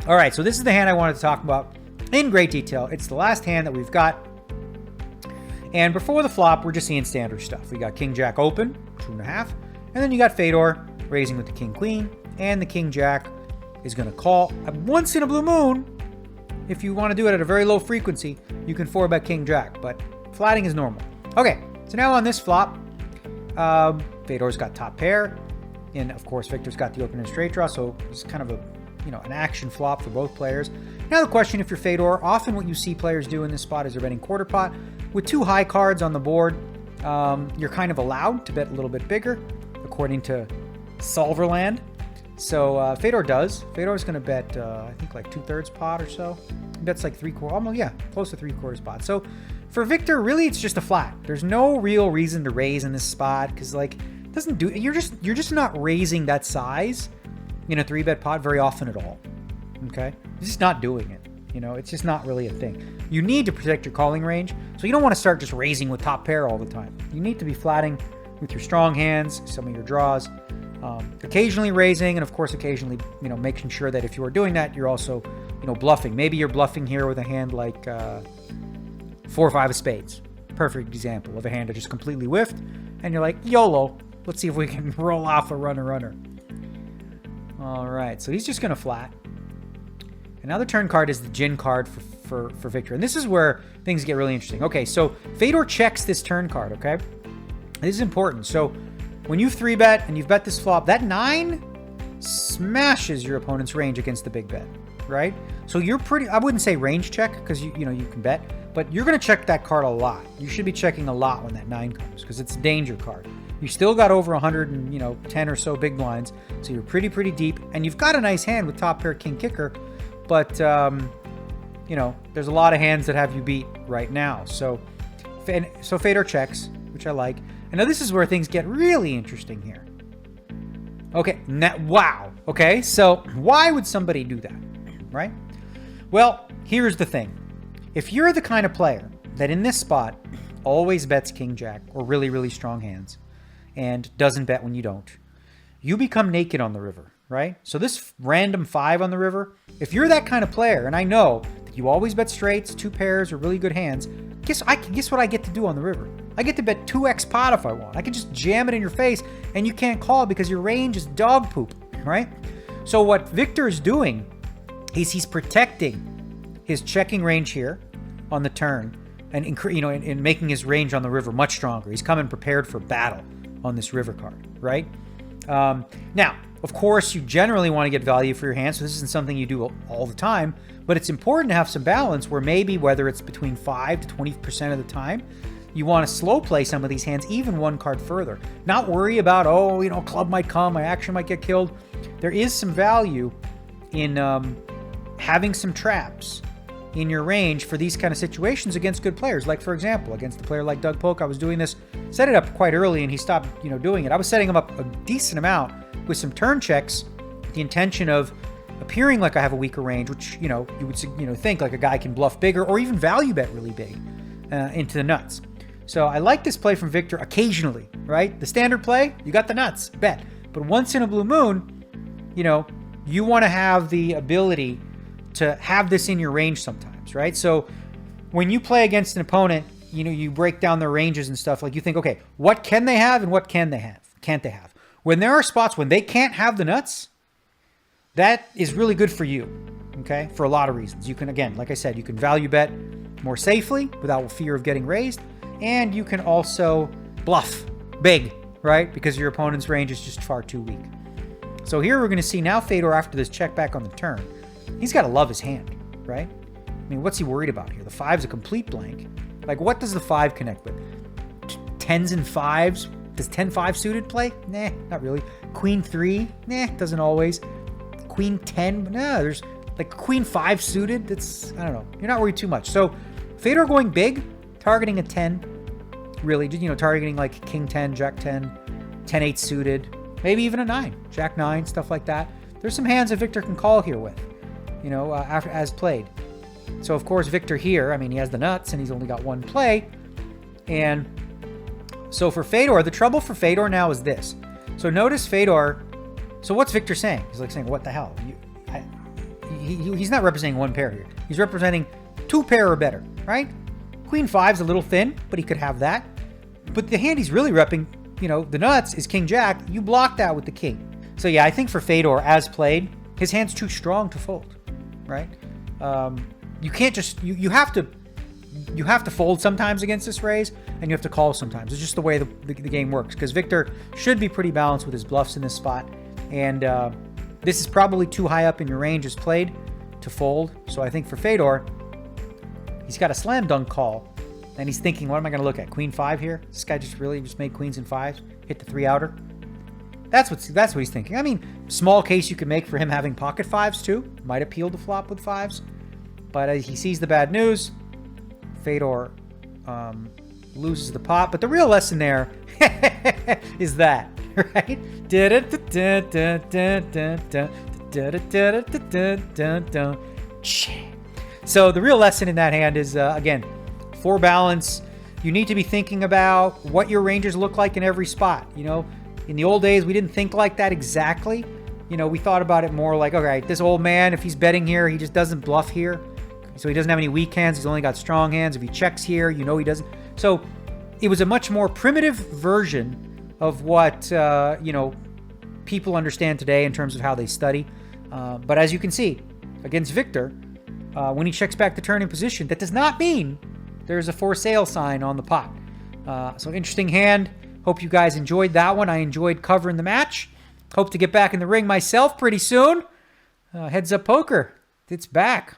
All right, so this is the hand I wanted to talk about in great detail. It's the last hand that we've got. And before the flop, we're just seeing standard stuff. We got King Jack open, 2.5. And then you got Fedor raising with the King Queen. And the King Jack is going to call. Once in a blue moon, if you want to do it at a very low frequency, you can 4-bet King Jack. But flatting is normal. Okay, so now on this flop, Fedor's got top pair. And of course, Victor's got the open and straight draw. So it's kind of a, an action flop for both players. Now the question, if you're Fedor, often what you see players do in this spot is they're betting quarter pot. With 2 high cards on the board, you're kind of allowed to bet a little bit bigger, according to Solverland. So Fedor does. Fedor's going to bet, I think, like 2/3 pot or so. He bets like 3/4, almost, yeah, close to 3/4 pot. So for Victor, really, it's just a flat. There's no real reason to raise in this spot because, like, it doesn't do. You're just not raising that size in a 3-bet pot very often at all. Okay, you're just not doing it. It's just not really a thing. You need to protect your calling range, so you don't want to start just raising with top pair all the time. You need to be flatting with your strong hands, some of your draws, occasionally raising, and of course occasionally, making sure that if you are doing that, you're also, bluffing. Maybe you're bluffing here with a hand like 4 or 5 of spades. Perfect example of a hand that just completely whiffed, and you're like, YOLO, let's see if we can roll off a runner. All right, so he's just going to flat. And now the turn card is the gin card for Victor. And this is where things get really interesting. Okay, so Fedor checks this turn card, okay? This is important. So when you 3-bet and you've bet this flop, that 9 smashes your opponent's range against the big bet, right? So you're pretty, I wouldn't say range check because you can bet, but you're going to check that card a lot. You should be checking a lot when that 9 comes because it's a danger card. You still got over 110 or so big blinds, so you're pretty deep, and you've got a nice hand with top pair king kicker. But, there's a lot of hands that have you beat right now. So Fedor checks, which I like. And now this is where things get really interesting here. Okay, wow. Okay, so why would somebody do that, right? Well, here's the thing. If you're the kind of player that in this spot always bets King Jack or really, really strong hands and doesn't bet when you don't, you become naked on the river. Right? So this random 5 on the river, if you're that kind of player, and I know that you always bet straights, 2 pairs, or really good hands, guess what I get to do on the river? I get to bet 2x pot if I want. I can just jam it in your face, and you can't call because your range is dog poop, right? So what Victor is doing is he's protecting his checking range here on the turn, and in making his range on the river much stronger. He's coming prepared for battle on this river card, right? Now, of course, you generally want to get value for your hand, so this isn't something you do all the time, but it's important to have some balance where maybe whether it's between 5 to 20% of the time, you want to slow play some of these hands even 1 card further. Not worry about, club might come, my action might get killed. There is some value in having some traps in your range for these kind of situations against good players. Like, for example, against a player like Doug Polk, I was doing this, set it up quite early, and he stopped, doing it. I was setting him up a decent amount with some turn checks, with the intention of appearing like I have a weaker range, which, you would, think like a guy can bluff bigger or even value bet really big into the nuts. So I like this play from Victor occasionally, right? The standard play, you got the nuts, bet. But once in a blue moon, you want to have the ability to have this in your range sometimes, right? So when you play against an opponent, you break down their ranges and stuff, like you think, okay, what can they have and what can't they have? When there are spots when they can't have the nuts, that is really good for you, okay? For a lot of reasons. You can, again, like I said, you can value bet more safely without fear of getting raised, and you can also bluff big, right? Because your opponent's range is just far too weak. So here we're going to see now Fedor after this check back on the turn. He's got to love his hand, right? I mean, what's he worried about here? The 5's a complete blank. Like, what does the 5 connect with? 10s and 5s? Does 10-5 suited play? Nah, not really. Queen 3? Nah, doesn't always. Queen 10? Nah, there's like Queen 5 suited. That's, I don't know. You're not worried too much. So Fedor going big, targeting a 10. Really, targeting like King 10, Jack 10, 10-8 suited. Maybe even a 9. Jack 9, stuff like that. There's some hands that Victor can call here with, after as played. So, of course, Victor here, he has the nuts, and he's only got 1 play. And so for Fedor, the trouble for Fedor now is this. So notice Fedor, so what's Victor saying? He's like saying, what the hell? he's not representing one pair here. He's representing 2 pair or better, right? Queen 5's a little thin, but he could have that. But the hand he's really repping, the nuts is King Jack. You block that with the king. So yeah, I think for Fedor, as played, his hand's too strong to fold, right? You can't just, you have to fold sometimes against this raise, and you have to call sometimes. It's just the way the game works, because Wiktor should be pretty balanced with his bluffs in this spot. And this is probably too high up in your range as played to fold. So I think for Fedor, he's got a slam dunk call. And he's thinking, what am I going to look at? Queen 5 here? This guy just made queens and 5s, hit the 3-outer. That's what he's thinking. I mean, small case you could make for him having pocket 5s too. Might appeal to flop with 5s. But he sees the bad news. Fedor loses the pot. But the real lesson there is that, right? So the real lesson in that hand is, again, for balance, you need to be thinking about what your ranges look like in every spot. In the old days, we didn't think like that exactly. We thought about it more like, okay, this old man, if he's betting here, he just doesn't bluff here. So he doesn't have any weak hands. He's only got strong hands. If he checks here, he doesn't. So it was a much more primitive version of what, people understand today in terms of how they study. But as you can see, against Wiktor, when he checks back the turning position, that does not mean there's a for sale sign on the pot. So interesting hand. Hope you guys enjoyed that one. I enjoyed covering the match. Hope to get back in the ring myself pretty soon. Heads Up Poker, it's back.